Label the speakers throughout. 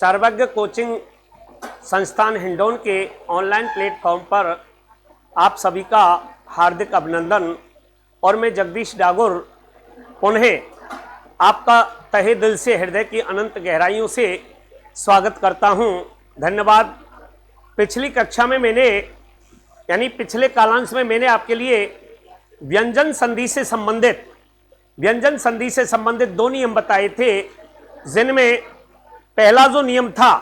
Speaker 1: सर्वज्ञ कोचिंग संस्थान हिंडौन के ऑनलाइन प्लेटफॉर्म पर आप सभी का हार्दिक अभिनंदन। और मैं जगदीश डागुर पुनः आपका तहे दिल से हृदय की अनंत गहराइयों से स्वागत करता हूं। धन्यवाद। पिछली कक्षा में पिछले कालांश में मैंने आपके लिए व्यंजन संधि से संबंधित दो नियम बताए थे, जिनमें पहला जो नियम था,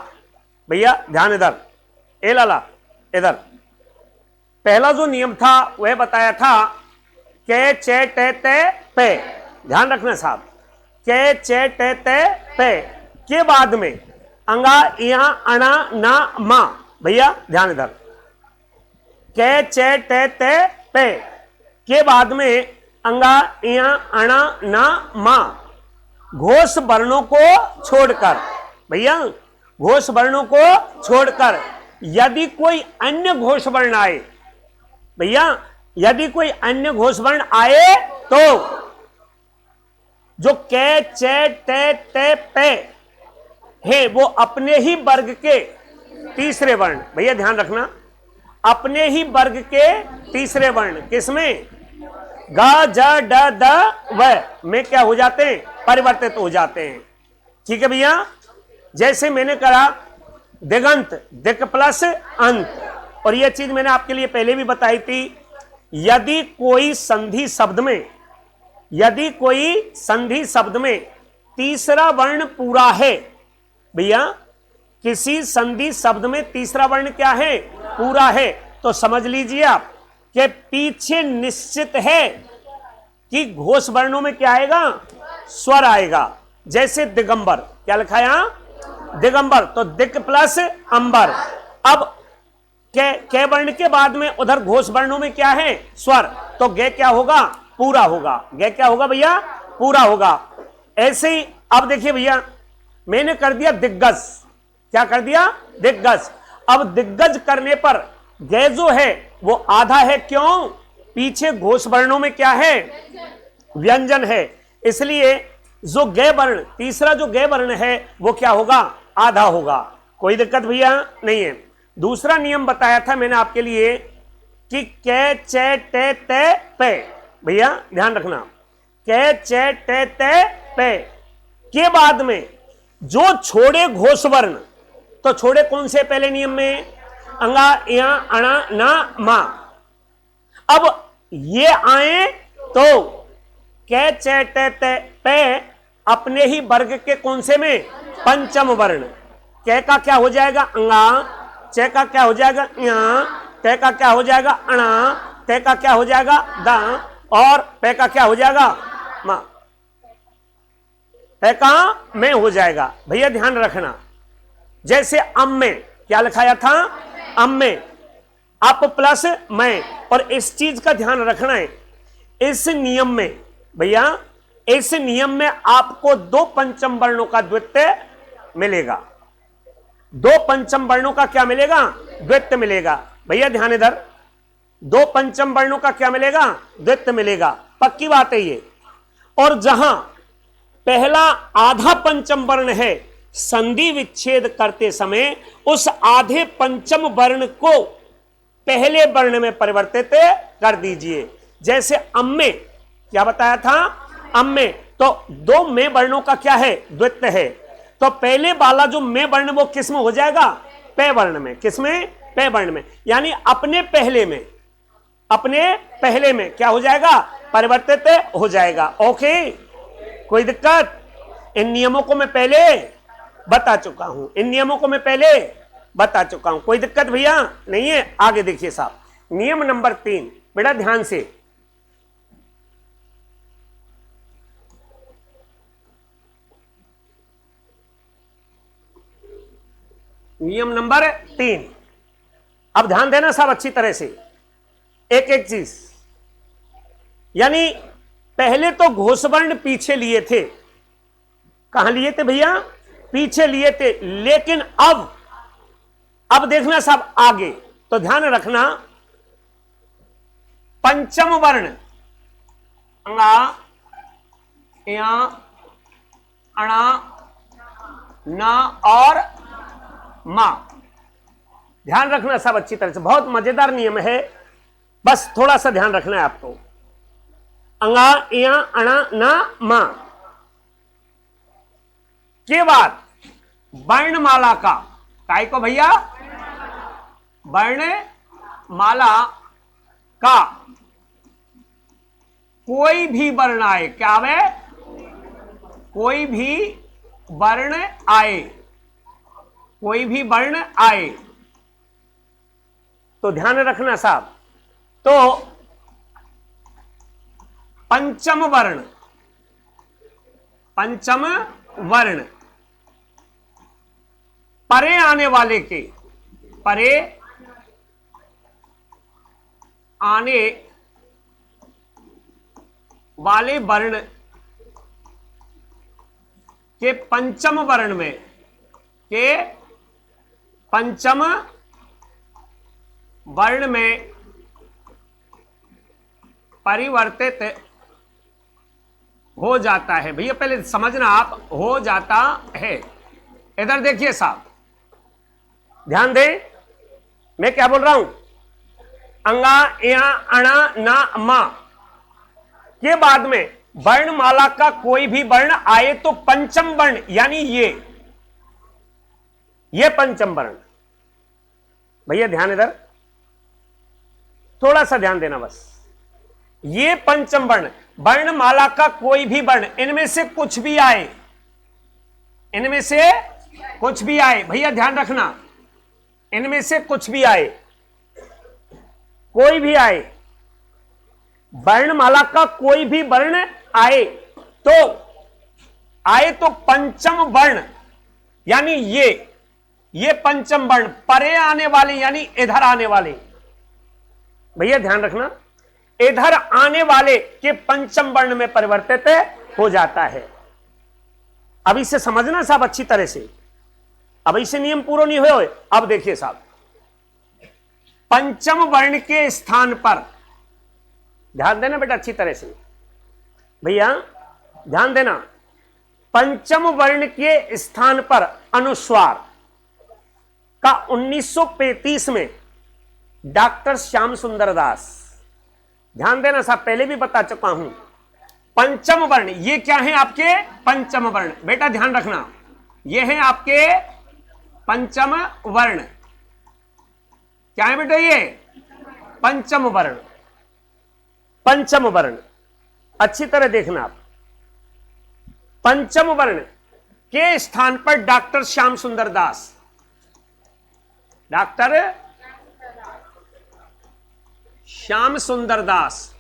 Speaker 1: भैया ध्यान इधर पहला जो नियम था वह बताया था के चे टे ते पे। ध्यान रखना साहब, के चे टे ते पे के बाद में अंगा या अणा ना मा। भैया ध्यान इधर, के चे टे ते पे के बाद में अंगा या अणा ना मा। घोष वर्णों को छोड़कर, भैया घोष वर्णों को छोड़कर यदि कोई अन्य घोष वर्ण आए, भैया यदि कोई अन्य घोष वर्ण आए तो जो के चे टे ते पे है वो अपने ही वर्ग के तीसरे वर्ण, भैया ध्यान रखना, अपने ही वर्ग के तीसरे वर्ण किसमें, ग ज ड द व में क्या हो जाते हैं, परिवर्तित हो जाते हैं। ठीक है भैया, जैसे मैंने कहा दिगंत, दिक प्लस अंत। और यह चीज मैंने आपके लिए पहले भी बताई थी, यदि कोई संधि शब्द में तीसरा वर्ण पूरा है, भैया किसी संधि शब्द में तीसरा वर्ण क्या है, पूरा है, तो समझ लीजिए आप कि पीछे निश्चित है कि घोष वर्णों में क्या आएगा, स्वर आएगा। जैसे दिगंबर, क्या लिखा यहां, दिगंबर, तो दिक प्लस अंबर। अब के वर्ण के बाद में उधर घोष वर्णों में क्या है, स्वर, तो गे क्या होगा, पूरा होगा। गे क्या होगा भैया, पूरा होगा। ऐसे ही अब देखिए भैया, मैंने कर दिया दिग्गज। क्या कर दिया, दिग्गज। अब दिग्गज करने पर गे जो है वो आधा है, क्यों, पीछे घोष वर्णों में क्या है, व्यंजन है, इसलिए जो गे वर्ण, तीसरा जो गे वर्ण है वो क्या होगा, आधा होगा। कोई दिक्कत भैया नहीं है। दूसरा नियम बताया था मैंने आपके लिए कि के चे टे ते पे, भैया ध्यान रखना, के चे टे ते पे के बाद में जो छोड़े घोष वर्ण, तो छोड़े कौन से पहले नियम में, अंगा या अणा ना मा। अब ये आए तो के चे टे ते पे अपने ही वर्ग के कौन से में, पंचम वर्ण। के का क्या हो जाएगा, अंगा, चे का क्या हो जाएगा, या, ते का क्या हो जाएगा, अणा, ते का क्या हो जाएगा, दा, और पे का क्या हो जाएगा, मा। पे का में हो जाएगा। भैया ध्यान रखना, जैसे अम में क्या लिखाया था, अम में अप प्लस मैं। और इस चीज का ध्यान रखना है, इस नियम में भैया, इस नियम में आपको दो पंचम वर्णों का द्वित्य मिलेगा। दो पंचम वर्णों का क्या मिलेगा, द्वित्य मिलेगा। भैया ध्यान इधर, दो पंचम वर्णों का क्या मिलेगा, द्वित्य मिलेगा, पक्की बात है ये। और जहां पहला आधा पंचम वर्ण है, संधि विच्छेद करते समय उस आधे पंचम वर्ण को पहले वर्ण में परिवर्तित कर दीजिए। जैसे अम में क्या बताया था, अम में तो दो में वर्णों का क्या है, द्वित्य है, तो पहले वाला जो में वर्ण वो किस में हो जाएगा, पे वर्ण में। किस में, पे वर्ण में, यानी अपने पहले में क्या हो जाएगा, परिवर्तित हो जाएगा। ओके, कोई दिक्कत, इन नियमों को मैं पहले बता चुका हूं, कोई दिक्कत भैया नहीं है। आगे देखिए साहब, नियम नंबर 3, बेटा ध्यान से, नियम नंबर 3, अब ध्यान देना साहब अच्छी तरह से, एक एक चीज। यानी पहले तो घोष वर्ण पीछे लिए थे, कहां लिए थे भैया, पीछे लिए थे, लेकिन अब देखना साहब आगे, तो ध्यान रखना, पंचम वर्ण अंगा या अणा न और मा। ध्यान रखना सब अच्छी तरह से, बहुत मजेदार नियम है, बस थोड़ा सा ध्यान रखना है आपको। अंगा या अणा ना मा के बाद वर्णमाला का, काय को भैया, वर्णमाला का कोई भी वर्ण आए, क्या आवे, कोई भी वर्ण आए, कोई भी वर्ण आए, तो ध्यान रखना साहब। तो पंचम वर्ण, पंचम वर्ण परे आने वाले के, परे आने वाले वर्ण के पंचम वर्ण में, के पंचम वर्ण में परिवर्तित हो जाता है। भैया पहले समझना आप, हो जाता है। इधर देखिए साहब, ध्यान दें, मैं क्या बोल रहा हूं। अंगा या अणा ना मा के बाद में वर्णमाला का कोई भी वर्ण आए तो पंचम वर्ण, यानी ये पंचम वर्ण। भैया ध्यान, इधर थोड़ा सा ध्यान देना बस। ये पंचम वर्ण, वर्णमाला का कोई भी वर्ण, इनमें से कुछ भी आए, इनमें से कुछ भी आए, भैया ध्यान रखना, इनमें से कुछ भी आए, कोई भी आए, वर्णमाला का कोई भी वर्ण आए तो पंचम वर्ण, यानी ये पंचम वर्ण परे आने वाले, यानी इधर आने वाले, भैया ध्यान रखना, इधर आने वाले के पंचम वर्ण में परिवर्तित हो जाता है। अब इसे समझना साहब अच्छी तरह से, अब इसे नियम पूरा नहीं हुए। अब देखिए साहब, पंचम वर्ण के स्थान पर, ध्यान देना बेटा अच्छी तरह से, भैया ध्यान देना, पंचम वर्ण के स्थान पर अनुस्वार का 1935 में डॉक्टर श्याम सुंदर दास, ध्यान देना साहब, पहले भी बता चुका हूं, पंचम वर्ण ये क्या है आपके पंचम वर्ण, बेटा ध्यान रखना, ये है आपके पंचम वर्ण, क्या है बेटा, ये पंचम वर्ण, पंचम वर्ण अच्छी तरह देखना आप। पंचम वर्ण के स्थान पर डॉक्टर श्याम सुंदर दास, डॉक्टर श्याम सुंदर दास,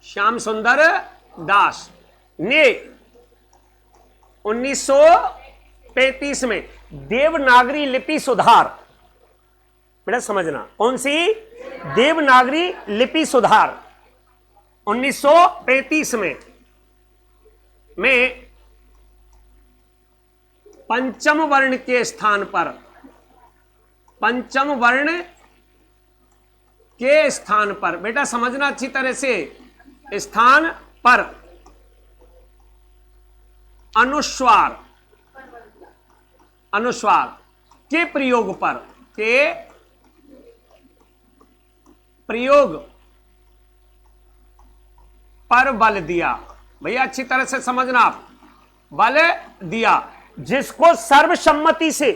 Speaker 1: श्याम सुंदर दास ने 1935 में देवनागरी लिपि सुधार, बेटा समझना, कौन सी, देवनागरी लिपि सुधार 1935 में पंचम वर्ण के स्थान पर, पंचम वर्ण के स्थान पर, बेटा समझना अच्छी तरह से, स्थान पर अनुस्वार, अनुस्वार के प्रयोग पर, के प्रयोग पर बल दिया। भैया अच्छी तरह से समझना आप, बल दिया, जिसको सर्वसम्मति से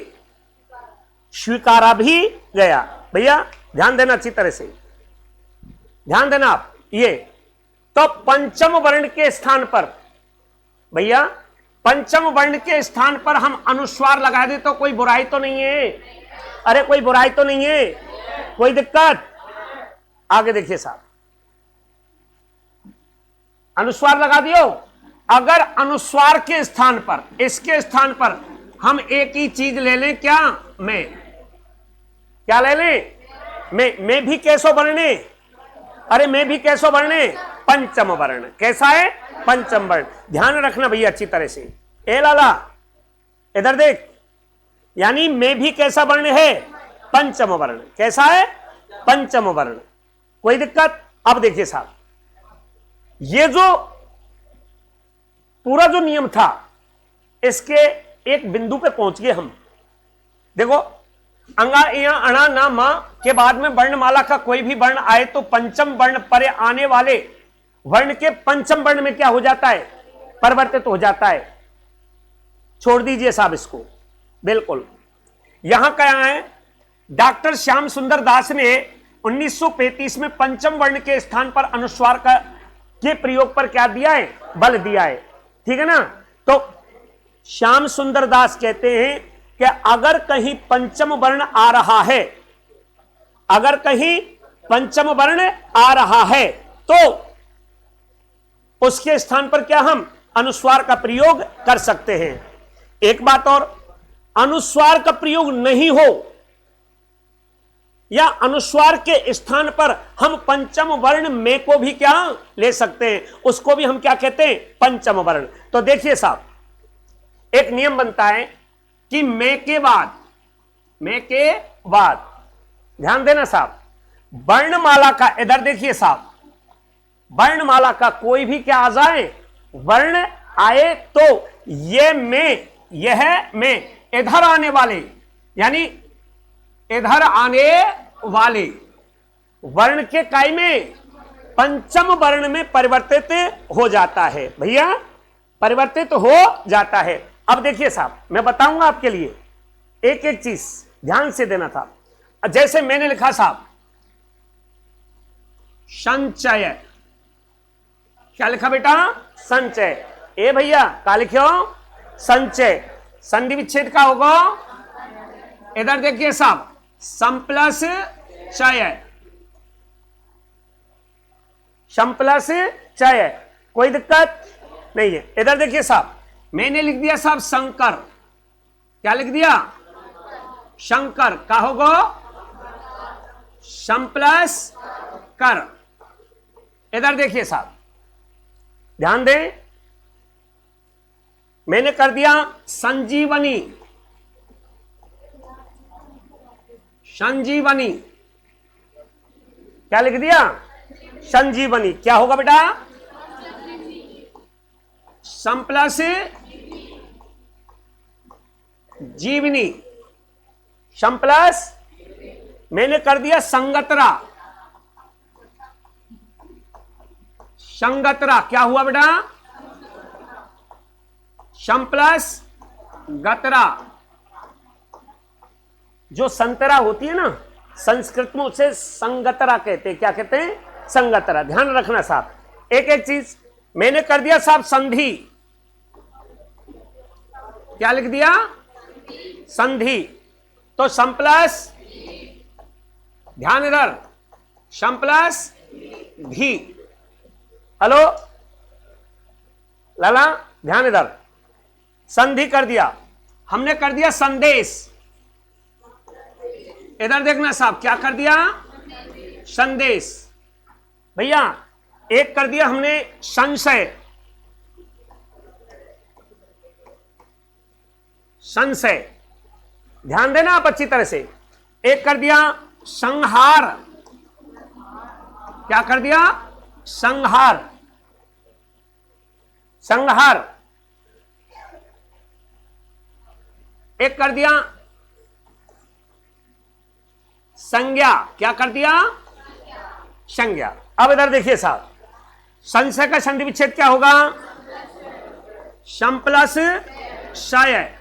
Speaker 1: स्वीकारा भी गया। भैया ध्यान देना अच्छी तरह से, ध्यान देना आप, ये तो पंचम वर्ण के स्थान पर, भैया पंचम वर्ण के स्थान पर हम अनुस्वार लगा दे तो कोई बुराई तो नहीं है, अरे कोई बुराई तो नहीं है, कोई दिक्कत। आगे देखिए साहब, अनुस्वार लगा दियो, अगर अनुस्वार के स्थान पर, इसके स्थान पर हम एक ही चीज ले लें, क्या, मैं, क्या ले लें, मैं भी कैसो वर्णे, अरे मैं भी कैसो वर्णे, पंचम वर्ण, कैसा है, पंचम वर्ण। ध्यान रखना भैया अच्छी तरह से, ए लाला इधर देख, यानी मैं भी कैसा वर्ण है, पंचम वर्ण, कैसा है, पंचम वर्ण, कोई दिक्कत। अब देखिए साहब, ये जो पूरा जो नियम था, इसके एक बिंदु पे पहुंच गए हम। देखो, अंगा या अणा ना मा के बाद में वर्णमाला का कोई भी वर्ण आए तो पंचम वर्ण पर आने वाले वर्ण के पंचम वर्ण में क्या हो जाता है, परिवर्तित हो जाता है। छोड़ दीजिए साहब इसको, बिल्कुल। यहां क्या है, डॉक्टर श्याम सुंदर दास ने 1935 में पंचम वर्ण के स्थान पर अनुस्वार का के प्रयोग पर क्या दिया है, बल दिया है। ठीक है ना। तो श्याम सुंदर दास कहते हैं कि अगर कहीं पंचम वर्ण आ रहा है, अगर कहीं पंचम वर्ण आ रहा है तो उसके स्थान पर क्या हम अनुस्वार का प्रयोग कर सकते हैं। एक बात और, अनुस्वार का प्रयोग नहीं हो या अनुस्वार के स्थान पर हम पंचम वर्ण में को भी क्या ले सकते हैं, उसको भी हम क्या कहते हैं, पंचम वर्ण। तो देखिए साहब, एक नियम बनता है कि में के बाद ध्यान देना साहब, वर्णमाला का, इधर देखिए साहब, वर्णमाला का कोई भी क्या आ जाए, वर्ण आए तो ये में, यह में, इधर आने वाले, यानी इधर आने वाले वर्ण के काय में पंचम वर्ण में परिवर्तित हो जाता है। भैया परिवर्तित हो जाता है। अब देखिए साहब, मैं बताऊंगा आपके लिए, एक एक चीज ध्यान से देना था। जैसे मैंने लिखा साहब संचय, क्या लिखा बेटा, संचय। ए भैया क्या लिखो, संचय। संधि विच्छेद का होगा, इधर देखिए साहब, सम प्लस चय, सम प्लस चय, कोई दिक्कत नहीं है। इधर देखिए साहब, मैंने लिख दिया साहब शंकर, क्या लिख दिया, शंकर, का होगा सम प्लस कर। इधर देखिए साहब, ध्यान दें, मैंने कर दिया संजीवनी, संजीवनी, क्या लिख दिया, संजीवनी। क्या होगा बेटा, सम प्लस जीवनी, सम प्लस, मैंने कर दिया संगतरा, संगतरा, क्या हुआ बेटा, सम प्लस गतरा। जो संतरा होती है ना, संस्कृत में उसे संगतरा कहते हैं। क्या कहते हैं, संगतरा। ध्यान रखना साहब, एक एक चीज। मैंने कर दिया साहब संधि, क्या लिख दिया, संधि, तो सम प्लस, ध्यान इधर, सम प्लस धी। हेलो लाला, ध्यान इधर, संधि कर दिया। हमने कर दिया संदेश, इधर देखना साहब, क्या कर दिया, संदेश। भैया एक कर दिया हमने संशय, संशय, ध्यान देना आप अच्छी तरह से। एक कर दिया संहार, क्या कर दिया, संहार, संहार। एक कर दिया संज्ञा, क्या कर दिया, संज्ञा। अब इधर देखिए साहब, संशय का संधि विच्छेद क्या होगा, सम प्लस शय,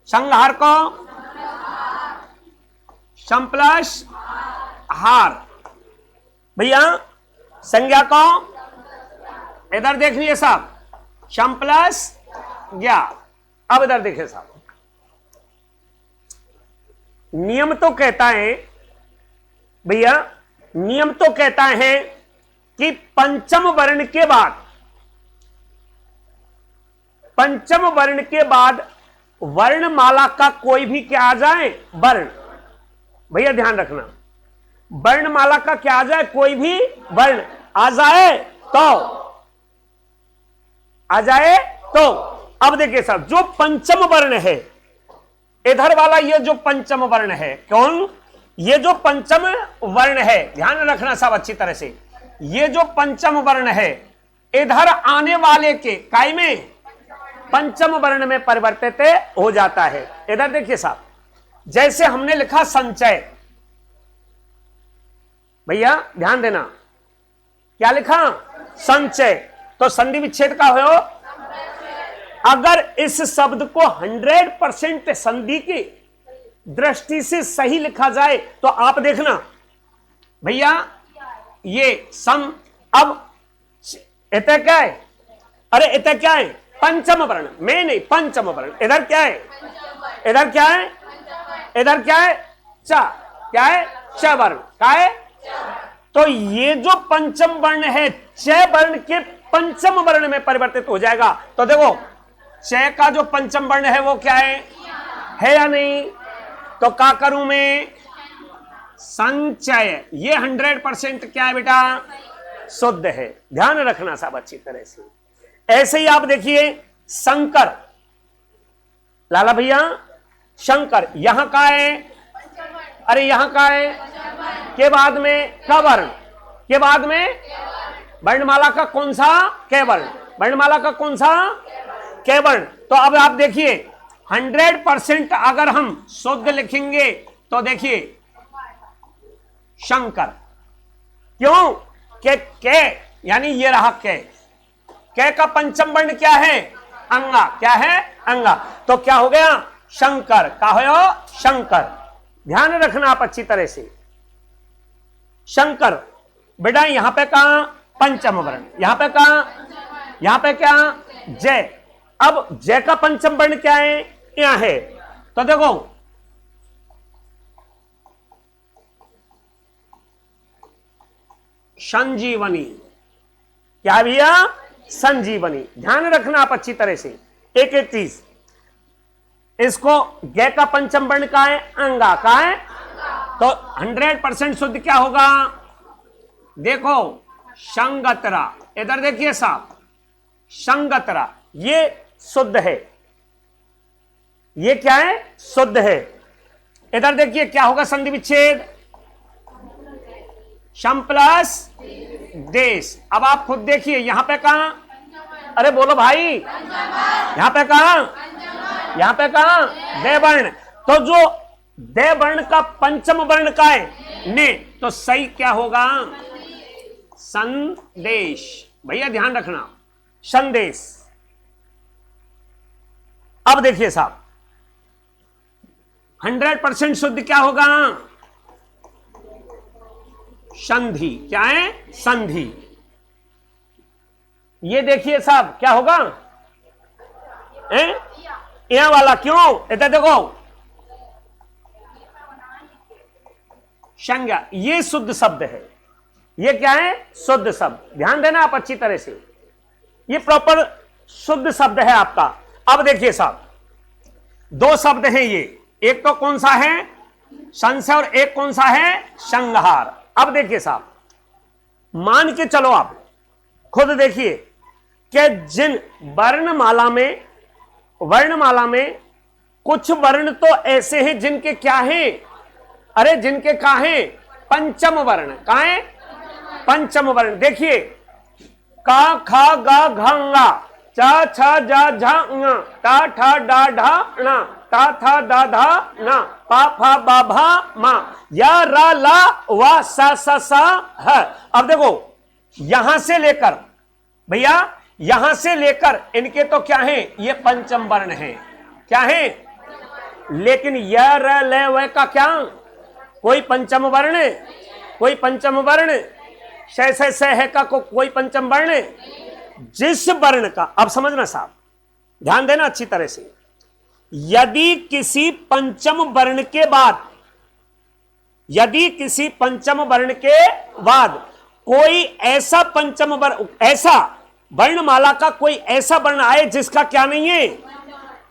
Speaker 1: संहार को सम प्लस हार। भैया संज्ञा को इधर देख लीजिए साहब, सम प्लस ज्ञा। अब इधर देखिए साहब, नियम तो कहता है, भैया नियम तो कहता है कि पंचम वर्ण के बाद, पंचम वर्ण के बाद वर्णमाला का कोई भी क्या आ जाए, वर्ण। भैया ध्यान रखना, वर्णमाला का क्या आ जाए, कोई भी वर्ण आ जाए तो, आ जाए तो। अब देखिए साहब, जो पंचम वर्ण है, इधर वाला ये जो पंचम वर्ण है, कौन, ये जो पंचम वर्ण है, ध्यान रखना साहब अच्छी तरह से, ये जो पंचम वर्ण है, इधर आने वाले के काय में पंचम वर्ण में परिवर्तित हो जाता है। इधर देखिए साहब, जैसे हमने लिखा संचय, भैया ध्यान देना, क्या लिखा? संचय। तो संधि विच्छेद का हो, अगर इस शब्द को 100% संधि की दृष्टि से सही लिखा जाए तो आप देखना भैया, ये सम, अब इतना क्या है? अरे इतना क्या है? पंचम वर्ण में नहीं, पंचम वर्ण। इधर क्या है? इधर क्या है? इधर क्या है? च, क्या है? च वर्ण, क्या है? तो ये जो पंचम वर्ण है, च वर्ण के पंचम वर्ण में परिवर्तित हो जाएगा। तो देखो, च का जो पंचम वर्ण है वो क्या है या नहीं? तो का करूं मैं? संचय। ये 100% क्या है बेटा? शुद्ध है। ध्यान रखना सब अच्छी तरह से। ऐसे ही आप देखिए शंकर, लाला भैया शंकर, यहां का है? अरे यहां का है? के बाद में क वर्ण, के बाद में वर्णमाला का कौन सा? क वर्ण। वर्णमाला का कौन सा? क वर्ण। तो अब आप देखिए 100% अगर हम शुद्ध लिखेंगे तो देखिए शंकर, क्यों? के यानी ये रहा के का पंचम वर्ण क्या है? अंगा। क्या है? अंगा। तो क्या हो गया? शंकर। का हो? शंकर। ध्यान रखना आप अच्छी तरह से। शंकर बेटा यहां पे कहा? पंचम वर्ण। यहां पे कहा? यहां पे क्या? जय। अब जय का पंचम वर्ण क्या है? यहां है। तो देखो संजीवनी। क्या भैया? संजीवनी। ध्यान रखना आप अच्छी तरह से एक एक चीज। इसको गे का पंचम वर्ण का है? अंगा। का है? तो 100% शुद्ध क्या होगा? देखो संगतरा। इधर देखिए साहब, संगतरा ये शुद्ध है। ये क्या है? शुद्ध है। इधर देखिए क्या होगा? संधि विच्छेद, शम प्लस देश। अब आप खुद देखिए यहां पे कहा? अरे बोलो भाई, यहां पे कहा? यहां पे कहा? दे वर्ण। तो जो दे वर्ण का पंचम वर्ण का है ने, तो सही क्या होगा? संदेश। भैया ध्यान रखना, संदेश। अब देखिए साहब 100% शुद्ध क्या होगा? संधि। क्या है? संधि। ये देखिए साहब क्या होगा? यह वाला क्यों? इधर देखो संज्ञा, ये शुद्ध शब्द है। ये क्या है? शुद्ध शब्द। ध्यान देना आप अच्छी तरह से, ये प्रॉपर शुद्ध शब्द है आपका। अब देखिए साहब दो शब्द हैं ये, एक तो कौन सा है? संशय, और एक कौन सा है? संहार। अब देखिए साहब, मान के चलो आप खुद देखिए कि जिन वर्णमाला में कुछ वर्ण तो ऐसे हैं जिनके क्या हैं? अरे जिनके क्या हैं? पंचम वर्ण। का है? पंचम वर्ण। देखिए का, खा, गा, घा, चा, छा, जा, झा, ङ, टा, ठा, डा, ढा, ण, ता, था, दा, धा, न, पा, फा, बा, भा, मा, या, रा, ला, वा, सा, सा, सा, ह। अब देखो यहां से लेकर भैया, यहां से लेकर इनके तो क्या है? ये पंचम वर्ण है। क्या है? लेकिन य, र, ल, व का क्या? कोई पंचम वर्ण? कोई पंचम वर्ण? श है का कोई पंचम वर्ण? जिस वर्ण का, अब समझना साहब, ध्यान देना अच्छी तरह से, यदि किसी पंचम वर्ण के बाद, यदि किसी पंचम वर्ण के बाद कोई ऐसा पंचम वर्ण, ऐसा वर्णमाला का कोई ऐसा वर्ण आए जिसका क्या नहीं है?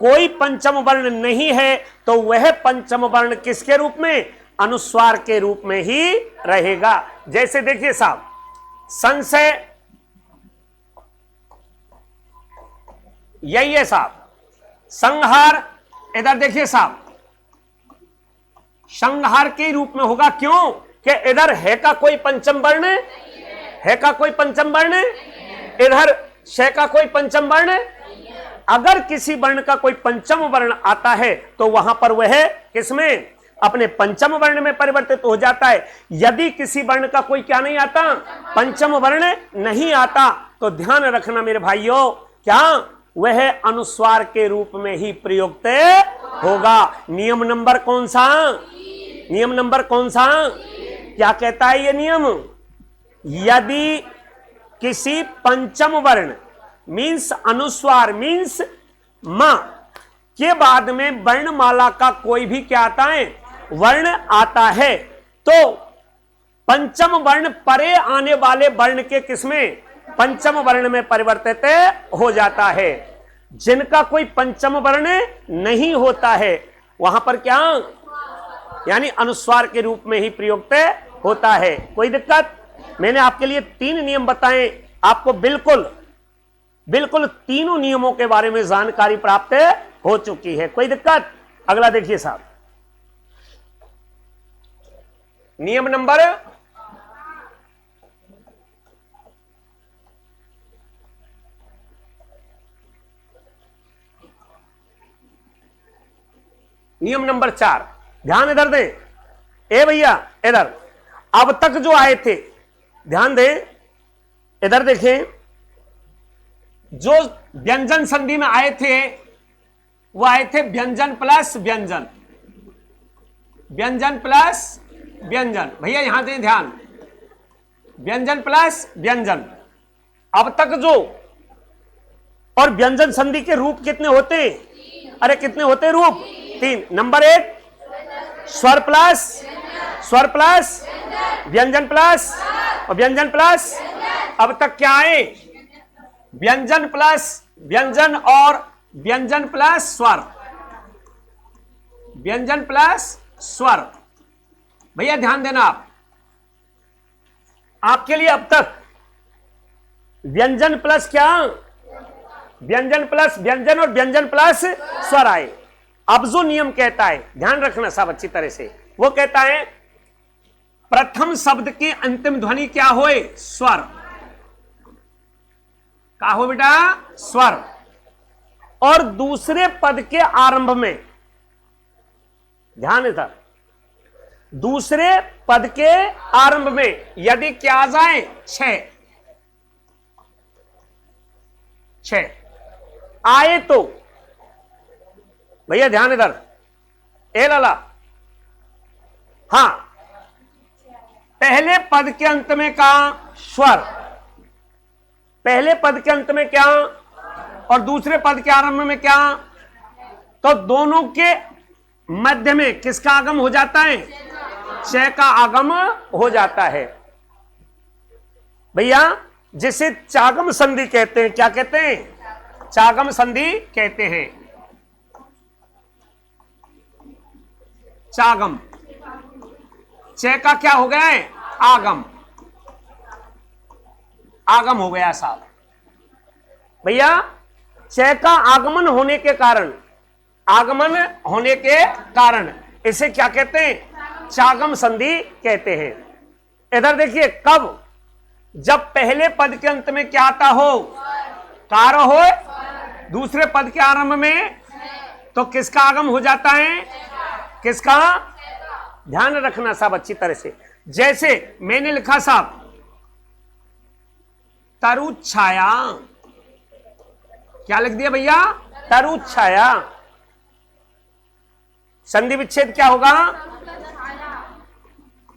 Speaker 1: कोई पंचम वर्ण नहीं है, तो वह पंचम वर्ण किसके रूप में? अनुस्वार के रूप में ही रहेगा। जैसे देखिए साहब संशय, यही है साहब। संहार, इधर देखिए साहब संहार के रूप में होगा। क्यों? कि इधर है का कोई पंचम वर्ण? है का कोई पंचम वर्ण? इधर शे का कोई पंचम वर्ण? अगर किसी वर्ण का कोई पंचम वर्ण आता है तो वहां पर वह किसमें, अपने पंचम वर्ण में परिवर्तित हो जाता है। यदि किसी वर्ण का कोई क्या नहीं आता, पंचम वर्ण नहीं आता, तो ध्यान रखना मेरे भाइयों, क्या वह अनुस्वार के रूप में ही प्रयुक्त होगा। नियम नंबर कौन सा, नियम नंबर कौन सा, क्या कहता है ये नियम, यदि किसी पंचम वर्ण मीन्स अनुस्वार मीन्स म के बाद में वर्णमाला का कोई भी क्या आता है, वर्ण आता है, तो पंचम वर्ण परे आने वाले वर्ण के किसमें, पंचम वर्ण में परिवर्तित हो जाता है। जिनका कोई पंचम वर्ण नहीं होता है वहां पर क्या, यानी अनुस्वार के रूप में ही प्रयुक्त होता है। कोई दिक्कत, मैंने आपके लिए 3 नियम बताए, आपको बिल्कुल बिल्कुल तीनों नियमों के बारे में जानकारी प्राप्त हो चुकी है। कोई दिक्कत, अगला देखिए साहब, नियम नंबर नियम नंबर 4, ध्यान इधर दें, ए भैया इधर, अब तक जो आए थे ध्यान दें, इधर देखें, जो व्यंजन संधि में आए थे वो आए थे व्यंजन प्लस व्यंजन, व्यंजन प्लस व्यंजन, भैया यहां दें ध्यान, व्यंजन प्लस व्यंजन। अब तक जो, और व्यंजन संधि के रूप कितने होते, अरे कितने होते रूप, 3। नंबर 1 स्वर प्लस व्यंजन प्लस और व्यंजन प्लस, अब तक क्या आए, व्यंजन प्लस व्यंजन और व्यंजन प्लस स्वर, व्यंजन प्लस स्वर। भैया ध्यान देना, आपके लिए अब तक व्यंजन प्लस क्या, व्यंजन प्लस व्यंजन और व्यंजन प्लस स्वर आए। अब जो नियम कहता है, ध्यान रखना सब अच्छी तरह से, वो कहता है प्रथम शब्द की अंतिम ध्वनि क्या होए, स्वर, क्या हो बेटा, स्वर। और दूसरे पद के आरंभ में, ध्यान इधर, दूसरे पद के आरंभ में यदि क्या आ जाए, 6 आए तो, भैया ध्यान इधर, ए लाला, हां, पहले पद के अंत में का स्वर, पहले पद के अंत में क्या और दूसरे पद के आरंभ में क्या, तो दोनों के मध्य में किसका आगम हो जाता है, च का आगम हो जाता है। भैया जिसे चागम संधि कहते हैं, क्या कहते हैं, चागम संधि कहते हैं, चागम, च का क्या हो गया है, आगम, आगम हो गया साहब। भैया च का आगमन होने के कारण, आगमन होने के कारण इसे क्या कहते हैं, चागम संधि कहते हैं। इधर देखिए, कब, जब पहले पद के अंत में क्या आता हो, कार हो, दूसरे पद के आरंभ में तो किसका आगम हो जाता है, किसका, ध्यान रखना साहब अच्छी तरह से। जैसे मैंने लिखा साहब तरु छाया, क्या लिख दिया भैया, तरु छाया, संधि विच्छेद क्या होगा,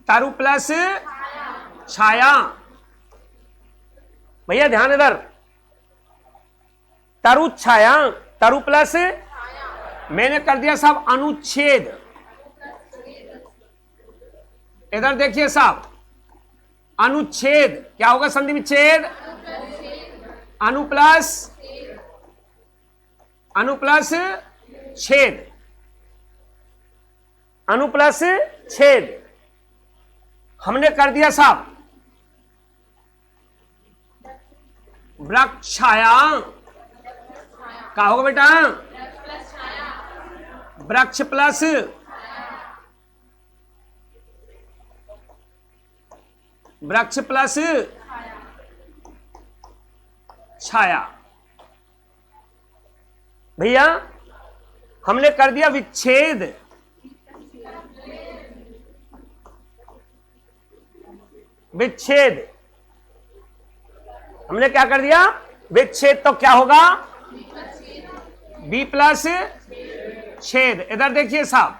Speaker 1: तरु प्लस छाया। भैया ध्यान इधर, तरु छाया, तरु प्लस, मैंने कर दिया साहब अनुच्छेद, इधर देखिए साहब, अनुच्छेद क्या होगा, संधि विच्छेद, अनु प्लस छेद, अनु प्लस छेद, हमने कर दिया साहब वृक्षाया, क्या होगा बेटा, वृक्ष प्लस वृक्ष प्लस छाया। भैया हमने कर दिया विच्छेद, विच्छेद हमने क्या कर दिया, विच्छेद। तो क्या होगा, बी प्लस छेद। इधर देखिए साहब,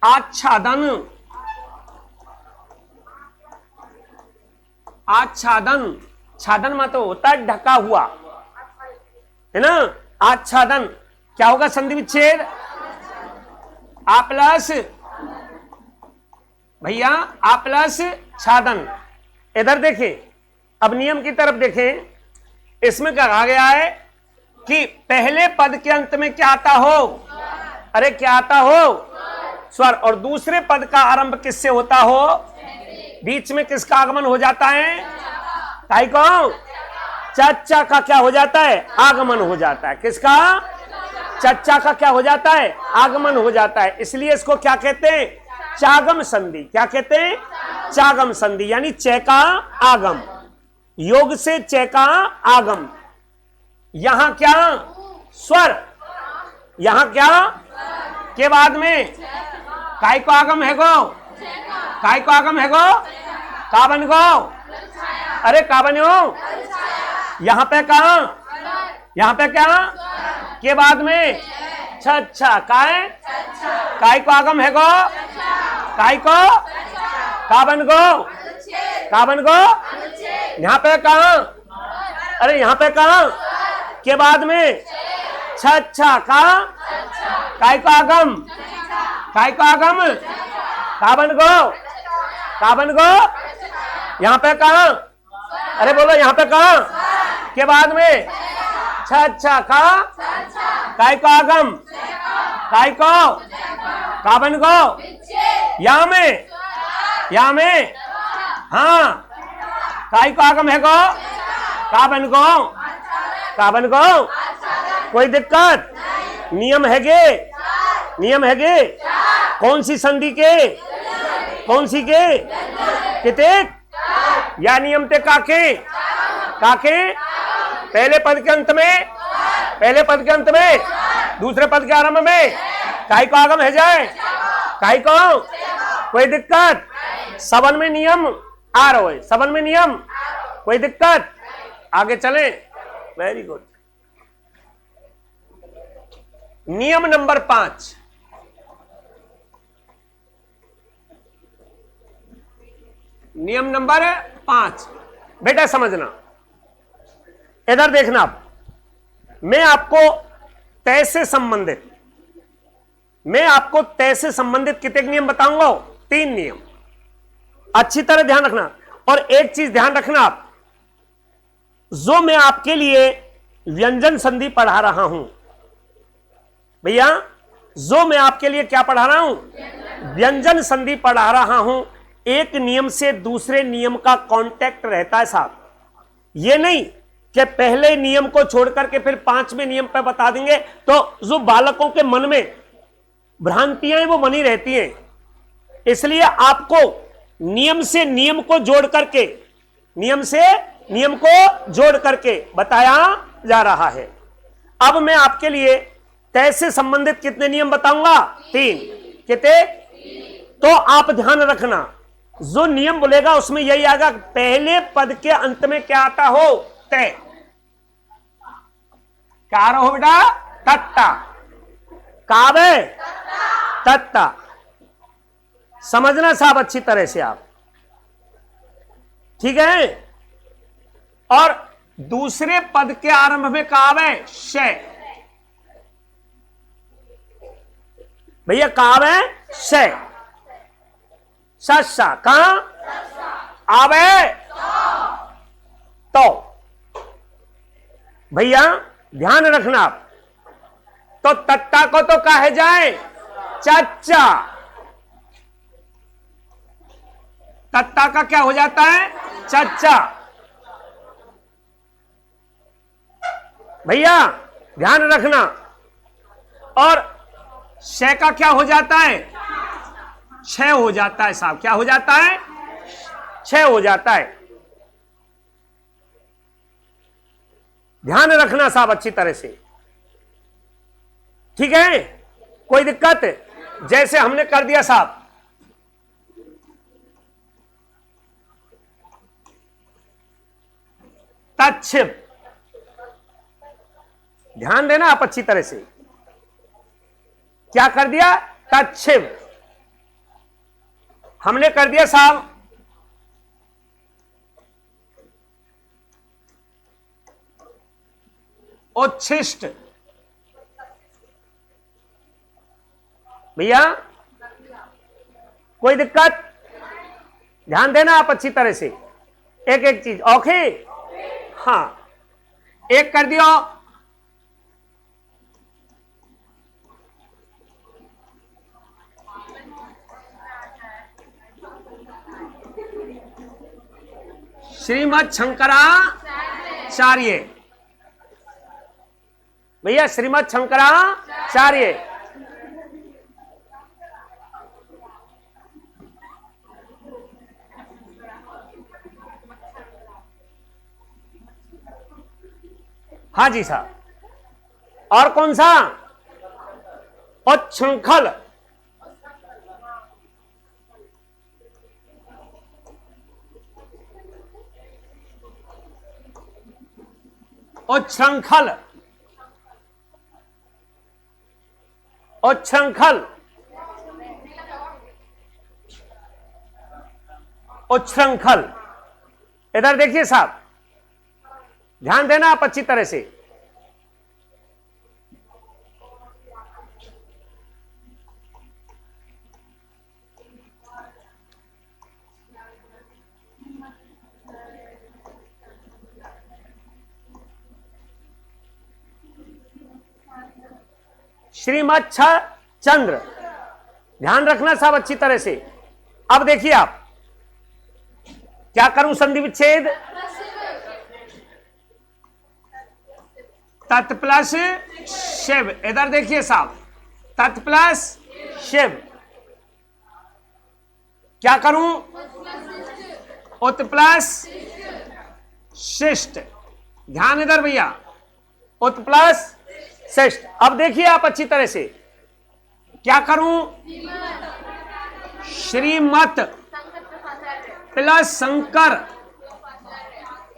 Speaker 1: आच्छादन, आच्छादन, छादन में तो होता है ढका हुआ, है ना। आच्छादन क्या होगा, संधि विच्छेद, आ प्लस, भैया आ प्लस छादन। इधर देखें, अब नियम की तरफ देखें, इसमें कहा गया है कि पहले पद के अंत में क्या आता हो, अरे क्या आता हो, स्वर, और दूसरे पद का आरंभ किससे होता हो, बीच में किसका आगमन हो जाता है, काई को, चच्चा का क्या हो जाता है, आगमन हो जाता है। किसका, चच्चा का क्या हो जाता है, आगमन हो जाता है। इसलिए इसको क्या कहते हैं, चागम संधि। क्या कहते हैं, चागम संधि, यानी च का आगम, योग से च का आगम। यहां क्या, स्वर, यहां क्या के बाद में काय को आगम है गो, काय को आगम है गो, का बन गो, अरे का बनो, यहां पे कहा, यहां पे क्या के बाद में अच्छा, काय को आगम है गो, काय को, का बन गो, का बन गो, यहां पे कहा, अरे यहां पे कहा के बाद में अच्छा, का, काय को आगम, काय को आगम, का बन गो, का बन गो, यहां पे कहा, अरे बोलो यहां पे कहा के बाद में अच्छा, का, काय को आगम, काय को, का बन गो, यहां में, यहां में, हाँ, काय को आगम है गो, का बन गो, का बन गो, कोई दिक्कत, नियम है गे, नियम है गे, कौन सी संधि के, कौन सी के, किते, या नियम ते काके, काके, पहले पद के अंत में, पहले पद के अंत में, दूसरे पद के आरंभ में काय को आगम है जाए, काय को, कोई दिक्कत, सबन में नियम आ रहा है, सबन में नियम, कोई दिक्कत, आगे चलें, वेरी गुड। नियम नंबर 5, नियम नंबर 5, बेटा समझना, इधर देखना, मैं आपको तय से संबंधित, मैं आपको तय से संबंधित कितने नियम बताऊंगा, 3 नियम, अच्छी तरह ध्यान रखना। और एक चीज ध्यान रखना आप, जो मैं आपके लिए व्यंजन संधि पढ़ा रहा हूं, भैया जो मैं आपके लिए क्या पढ़ा रहा हूं, व्यंजन संधि पढ़ा रहा हूं। एक नियम से दूसरे नियम का कांटेक्ट रहता है साहब, ये नहीं कि पहले नियम को छोड़ करके फिर 5वें नियम पर बता देंगे, तो जो बालकों के मन में भ्रांतियां वो बनी रहती हैं। इसलिए आपको नियम से नियम को जोड़ करके, नियम से नियम को जोड़ करके बताया जा रहा है। अब मैं आपके लिए तय से संबंधित कितने नियम बताऊंगा, 3, कितने, तो आप ध्यान रखना, जो नियम बोलेगा उसमें यही आएगा, पहले पद के अंत में क्या आता हो, तय, क्या रहो बेटा, तत्ता, कावे, तत्ता, समझना साहब अच्छी तरह से आप, ठीक है। और दूसरे पद के आरंभ में कावे, शय, भैया कावे, शय, सस्सा, कहां आवे, तो भैया ध्यान रखना आप, तो तत्ता को तो कहे जाए चच्चा, तत्ता का क्या हो जाता है, चच्चा। भैया ध्यान रखना, और शय का क्या हो जाता है, छह हो जाता है साहब, क्या हो जाता है, छह हो जाता है। ध्यान रखना साहब अच्छी तरह से, ठीक है। कोई दिक्कत? जैसे हमने कर दिया साहब, तच्छिप, ध्यान देना आप अच्छी तरह से। क्या कर दिया? तच्छिप। हमने कर दिया साहब उच्छिष्ट। भैया कोई दिक्कत? ध्यान देना आप अच्छी तरह से, एक एक चीज। ओके, हाँ, एक कर दियो श्रीमद शंकराचार्य। भैया श्रीमद शंकराचार्य, हाँ जी साहब। और कौन सा? उच्छृंखल। उच्छृंखल, उच्छृंखल, उच्छृंखल। इधर देखिए साहब, ध्यान देना आप अच्छी तरह से। श्रीमद चंद्र, ध्यान रखना साहब अच्छी तरह से। अब देखिए आप, क्या करूं? संधि विच्छेद, तत् प्लस शिव। इधर देखिए साहब, तत् प्लस शिव। क्या करूं? उत प्लस शिष्ट। ध्यान इधर भैया, उत प्लस शिष्ट। अब देखिए आप अच्छी तरह से, क्या करूं? श्रीमत प्लस शंकर,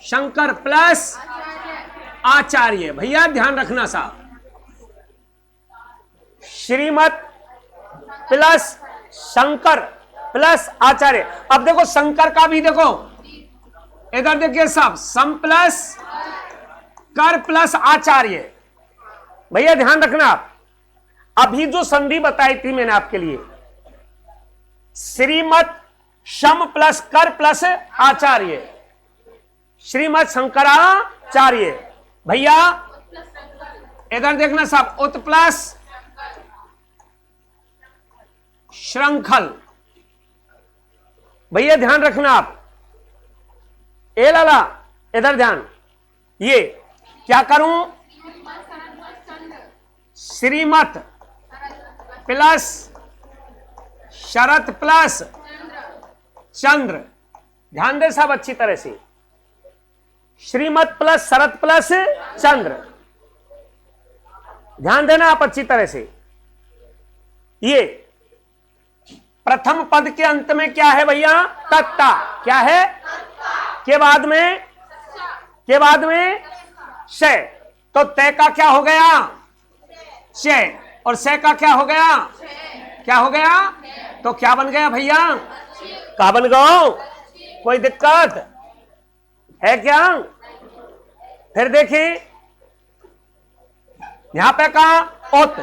Speaker 1: शंकर प्लस आचार्य। भैया ध्यान रखना साहब, श्रीमत प्लस शंकर प्लस आचार्य। अब देखो शंकर का भी देखो, इधर देखिए साहब, सम प्लस कर प्लस आचार्य। भैया ध्यान रखना आप, अभी जो संधि बताई थी मैंने आपके लिए, श्रीमत शम प्लस कर प्लस आचार्य, श्रीमद शंकराचार्य। भैया इधर देखना साहब, उत प्लस श्रृंखल। भैया ध्यान रखना आप, ए लाला इधर ध्यान। ये क्या करूं? श्रीमत प्लस शरत प्लस चंद्र। ध्यान दे साहब अच्छी तरह से, श्रीमत प्लस शरत प्लस चंद्र। ध्यान देना आप अच्छी तरह से। ये प्रथम पद के अंत में क्या है भैया? तत्ता। क्या है? के बाद में, के बाद में शय। तो तय का क्या हो गया? शय। और शय का क्या हो गया? क्या हो गया? तो क्या बन गया भैया? क्या बन गया? कोई दिक्कत है क्या? फिर देखिए, यहां पे कहा उत,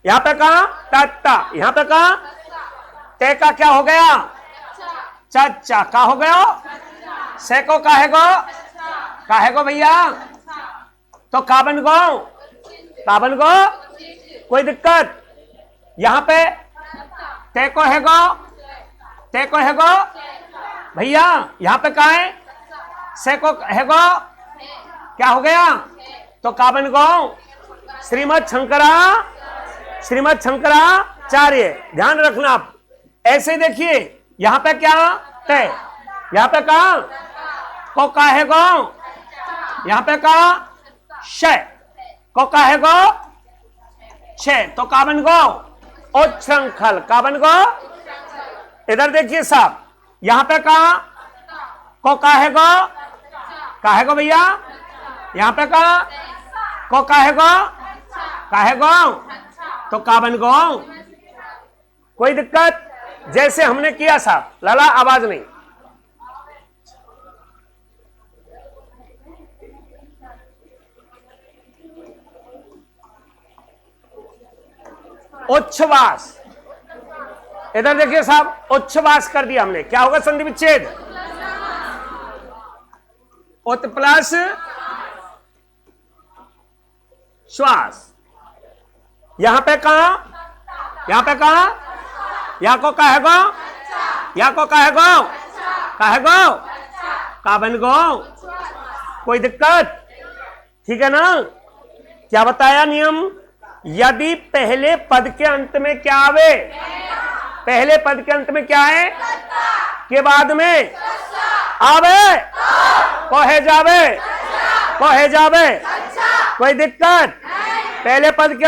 Speaker 1: यहां पे कहा तत्ता, यहां पे कहा ते का क्या हो गया? चच्चा। का हो गया? से को काहेगो? काहेगो भैया? तो का बन गो? का बन गो? कोई दिक्कत? यहां पे ते को है गो, ते को है गो भैया। यहां पे का है? से को है गो, क्या हो गया? तो का बन गो? श्रीमद शंकराचार्य। ध्यान रखना आप। ऐसे देखिए, यहां पे क्या तय, यहां पे का को का है गो, यहां पे का श को कहे गो छे, तो का बन गो उच्छृंखल। का बन गो? इधर देखिए साहब, यहां पे कहा को काहे गो भैया, यहां पे कहा को काहे गो, तो का बन गो? कोई दिक्कत? जैसे हमने किया साहब, लाला आवाज नहीं। उच्छ्वास, इधर देखिए साहब, उच्छ्वास कर दिया हमने, क्या होगा संधि विच्छेद? उत प्लस श्वास। यहां पे कहा, या को कहेगो, का बन गो? कोई दिक्कत? ठीक है ना? क्या बताया नियम? यदि पहले पद के अंत में क्या आवे, पहले पद के अंत में क्या है, के बाद में आवे, कोहे जावे, कोई दिक्कत? पहले पद के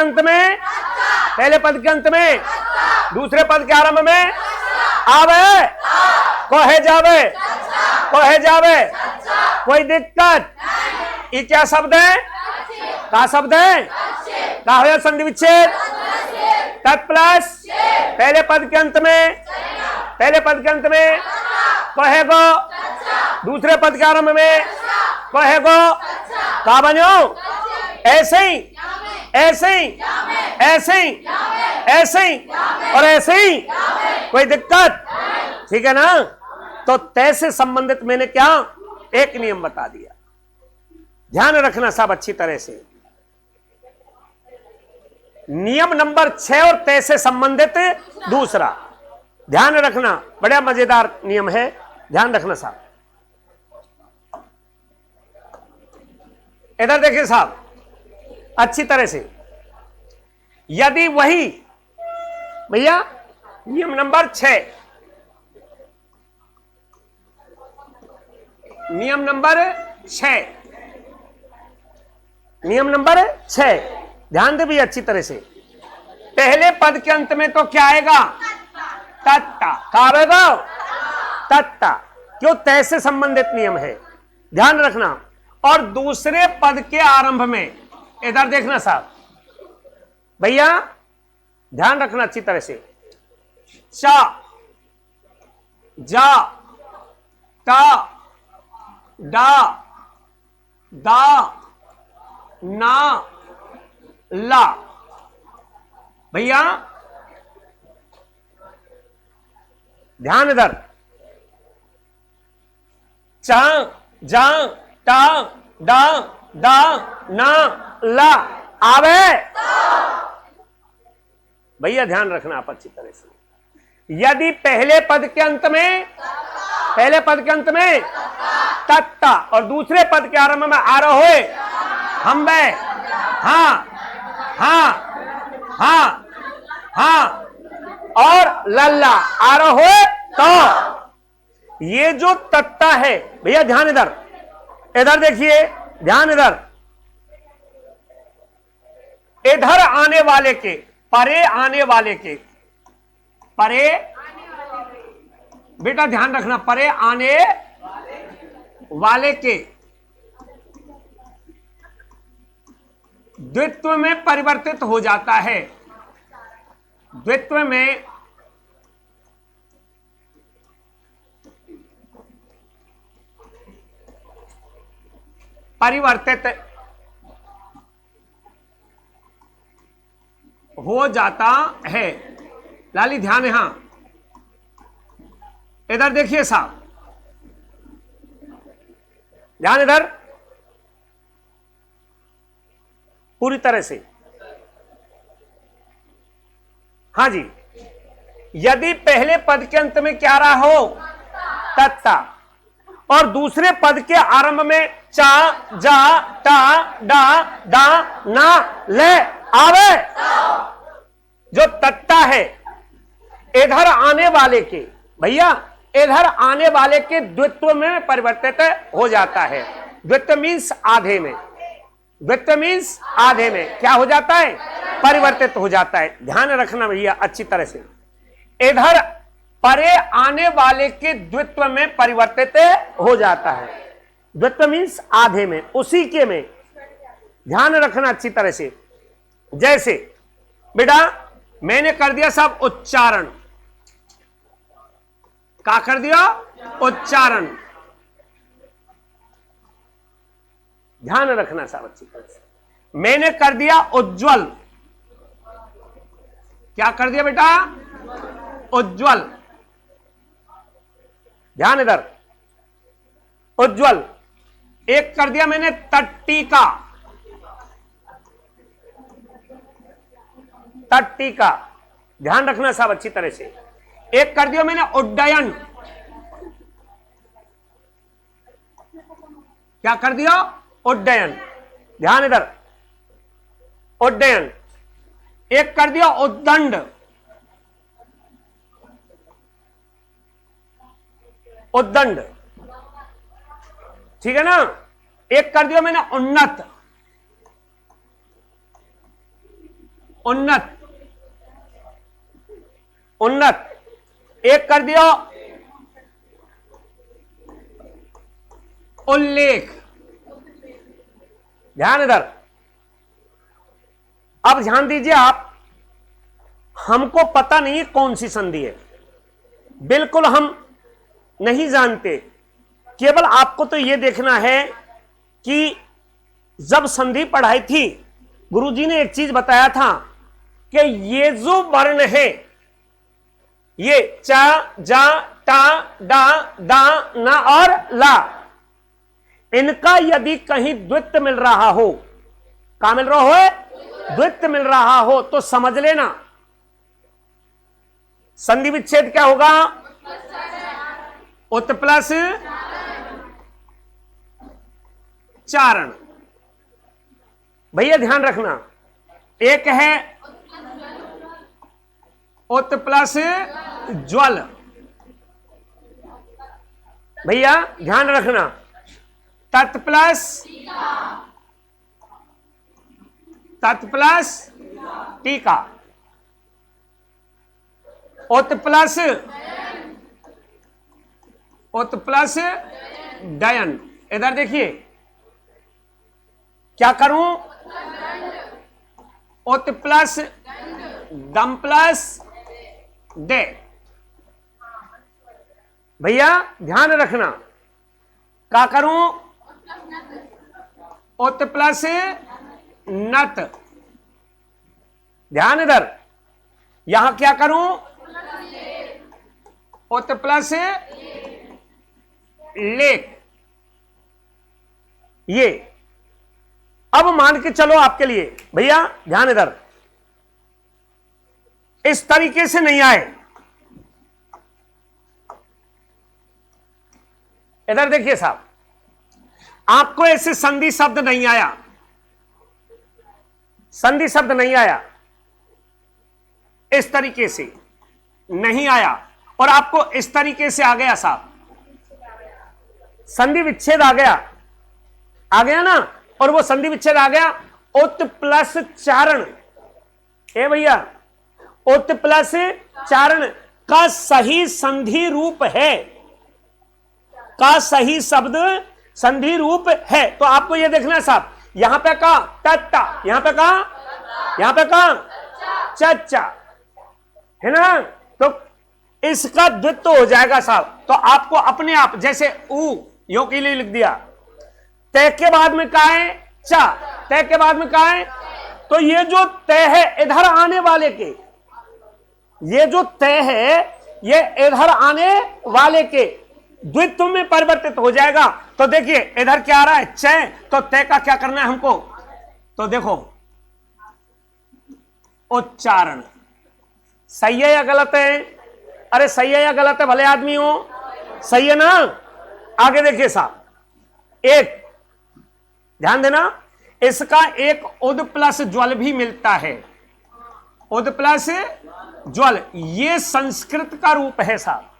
Speaker 1: अंत में, दूसरे पद के आरंभ में आवे, कोहे जावे, कोई दिक्कत? ये क्या शब्द है? का शब्द है? का हो संधि विच्छेद? तत् प्लस पहले पद के अंत में कहेगो, दूसरे पद के आरंभ में कहेगो, का बनो? ऐसे ही और ऐसे ही, कोई दिक्कत? ठीक है ना? तो तय से संबंधित मैंने क्या एक नियम बता दिया, ध्यान रखना सब अच्छी तरह से। नियम नंबर 6 और तय से संबंधित दूसरा, ध्यान रखना, बड़ा मजेदार नियम है, ध्यान रखना साहब। इधर देखिए साहब अच्छी तरह से, यदि वही भैया नियम नंबर 6, नियम नंबर 6, ध्यान दे भी अच्छी तरह से। पहले पद के अंत में तो क्या आएगा? तत्ता। क्या आएगा? तत्ता। क्यों? तय से संबंधित नियम है, ध्यान रखना। और दूसरे पद के आरंभ में, इधर देखना साहब भैया, ध्यान रखना अच्छी तरह से, चा, जा, ता, डा, दा, ना, ला। भैया ध्यान इधर, चा, जा, टा, डा, दा, ना, ला आवे। भैया ध्यान रखना आप अच्छी तरह से। यदि पहले पद के अंत में तत्ता और दूसरे पद के आरंभ में आ रहे हो हम बे, हाँ और लल्ला आ रहा हो, तो ये जो तत्ता है भैया, ध्यान इधर देखिए, ध्यान इधर आने वाले के, परे आने वाले के, परे बेटा ध्यान रखना, परे आने वाले के द्वित्व में परिवर्तित हो जाता है। द्वित्व में परिवर्तित हो जाता है। लाली ध्यान, यहां इधर देखिए साहब, ध्यान इधर पूरी तरह से, हां जी। यदि पहले पद के अंत में क्या रहा हो? तत्ता, और दूसरे पद के आरंभ में चा, जा, टा, डा, दा, ना, ले आवे, जो तत्ता है इधर आने वाले के, भैया इधर आने वाले के द्वित्व में परिवर्तित हो जाता है। द्वित्व मीन्स आधे में, द्वित्व मीन्स आधे में क्या हो जाता है, परिवर्तित हो जाता है। ध्यान रखना भैया अच्छी तरह से, इधर परे आने वाले के द्वित्व में परिवर्तित हो जाता है। द्वित्व मीन्स आधे में, उसी के में। ध्यान रखना अच्छी तरह से। जैसे बेटा मैंने कर दिया सब उच्चारण, क्या कर दिया, उच्चारण। ध्यान रखना सब अच्छी तरह से। मैंने कर दिया उज्ज्वल, क्या कर दिया बेटा, उज्ज्वल। ध्यान इधर, उज्ज्वल। एक कर दिया मैंने तट्टिका, तट्टिका। ध्यान रखना सब अच्छी तरह से। एक कर दिया मैंने उड्डयन, क्या कर दिया, उड्डयन। ध्यान इधर, उड्डयन। एक कर दिया उद्दंड, उद्दंड, ठीक है ना। एक कर दिया मैंने उन्नत, उन्नत, उन्नत। एक कर दिया उल्लेख। ध्यान इधर, अब ध्यान दीजिए आप, हमको पता नहीं है कौन सी संधि है, बिल्कुल हम नहीं जानते। केवल आपको तो यह देखना है कि जब संधि पढ़ाई थी गुरुजी ने एक चीज बताया था कि ये जो वर्ण है, ये चा, जा, टा, डा, दा, ना और ला, इनका यदि कहीं द्वित्व मिल रहा हो, क्या मिल रहा हो, द्वित्व मिल रहा हो, तो समझ लेना संधि विच्छेद क्या होगा, उत प्लस चारण। भैया ध्यान रखना, एक है उत प्लस ज्वल। भैया ध्यान रखना, तत् प्लस टीका, उत प्लस डयन। इधर देखिए क्या करूं, उत प्लस दम प्लस डे। भैया ध्यान रखना, क्या करूं, उत प्लस नत। ध्यान इधर, यहां क्या करूं, उत प्लस लेख। ये अब मान के चलो आपके लिए, भैया ध्यान इधर, इस तरीके से नहीं आए। इधर देखिए साहब, आपको ऐसे संधि शब्द नहीं आया, संधि शब्द नहीं आया, इस तरीके से नहीं आया, और आपको इस तरीके से आ गया साहब, संधि विच्छेद आ गया ना, और वो संधि विच्छेद आ गया उत प्लस चारण। ए भैया, उत प्लस चारण का सही संधि रूप है, का सही शब्द संधि रूप है। तो आपको यह देखना है साहब, यहां पे का तत्ता, यहां पे का चच्चा, है ना, तो इसका द्वित्व हो जाएगा साहब। तो आपको अपने आप, जैसे ऊ यो के लिए लिख दिया, तय के बाद में का है चा, तय के बाद में का है, तो ये जो तय है इधर आने वाले के, ये जो तय है ये इधर आने वाले के द्वित्व में परिवर्तित हो जाएगा। तो देखिए इधर क्या आ रहा है, चय, तो तय का क्या करना है हमको, तो देखो उच्चारण। सही है या गलत है, अरे सही है या गलत है, भले आदमी हो, सही है ना। आगे देखिए साहब, एक ध्यान देना, इसका एक उद प्लस ज्वल भी मिलता है, उद प्लस ज्वल, ये संस्कृत का रूप है साहब।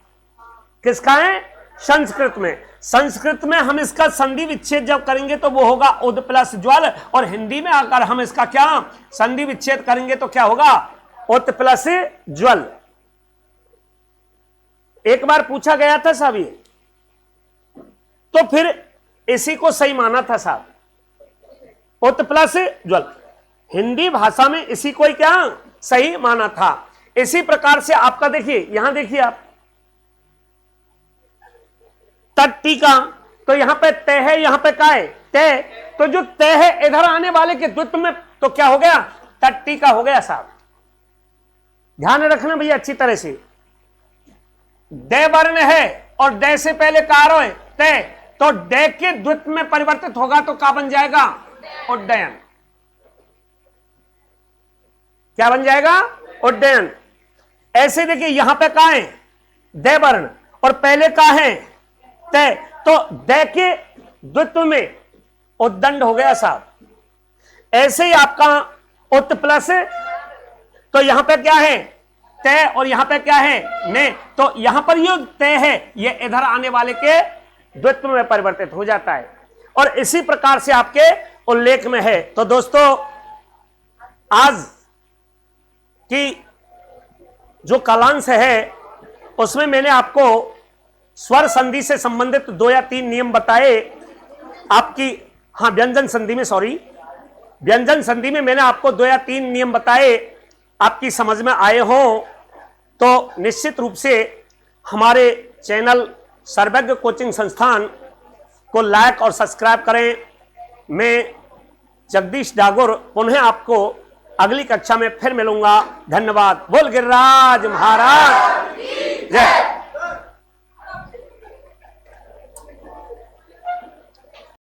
Speaker 1: किसका है, संस्कृत में। संस्कृत में हम इसका संधि विच्छेद जब करेंगे तो वो होगा उद प्लस ज्वल, और हिंदी में आकर हम इसका क्या संधि विच्छेद करेंगे तो क्या होगा उत प्लस ज्वल। एक बार पूछा गया था साहब ये, तो फिर इसी को सही माना था साहब, उत प्लस ज्वल। हिंदी भाषा में इसी को ही क्या सही माना था। इसी प्रकार से आपका देखिए, यहां देखिए आप तट्टी का, तो यहां पे तय है, यहां पे का है तय, तो जो तय है इधर आने वाले के द्वित्व में तो क्या हो गया तट्टी का हो गया साहब। ध्यान रखना भैया अच्छी तरह से, द वर्ण है और द से पहले कार है तय, तो ड के द्वित्व में परिवर्तित होगा तो क्या बन जाएगा उड्डयन। क्या बन जाएगा उड्डयन। ऐसे देखिए यहां पे का है द वर्ण और पहले का है तय, तो द के द्वित्व में उद्दंड हो गया साहब। ऐसे ही आपका उत प्लस, तो यहां पे क्या है तय और यहां पे क्या है ने, तो यहां पर ये तय है ये इधर आने वाले के द्वित्व में परिवर्तित हो जाता है, और इसी प्रकार से आपके उल्लेख में है। तो दोस्तों आज की जो कालांश है उसमें मैंने आपको स्वर संधि से संबंधित 2 या 3 नियम बताए आपकी, हाँ व्यंजन संधि में, सॉरी व्यंजन संधि में मैंने आपको 2 या 3 नियम बताए, आपकी समझ में आए हों तो निश्चित रूप से हमारे चैनल सर्वज्ञ कोचिंग संस्थान को लाइक और सब्सक्राइब करें। मैं जगदीश डागुर पुनः आपको अगली कक्षा में फिर मिलूंगा। धन्यवाद। बोल गिरिराज महाराज जय।